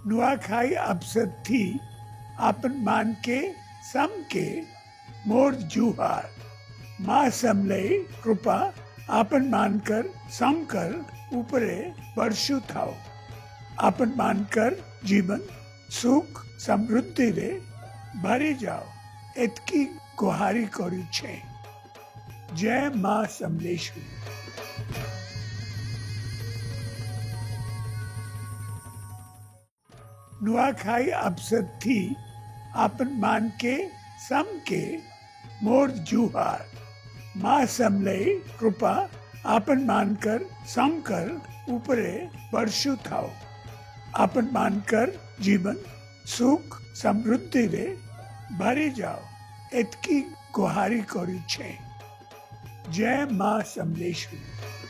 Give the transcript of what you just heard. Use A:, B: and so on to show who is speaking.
A: नुआखाई अवसर थी आपन मान के सम के मोर जुहार। माँ समले कृपा आपन मानकर सम कर ऊपरे वर्षु थाओ। आपन मानकर जीवन सुख समृद्धि रे भरी जाओ एतकी गुहारी करू छे। जय माँ समलेश्वरी। नुआखाई अवसर थी आपन मान के सम के मोर जुहार। माँ समले कृपा आपन मानकर सम कर ऊपरे वर्षु थाओ। आपन मानकर जीवन सुख समृद्धि रे भरी जाओ एतकी गुहारी करू छे। जय माँ समलेश्वरी।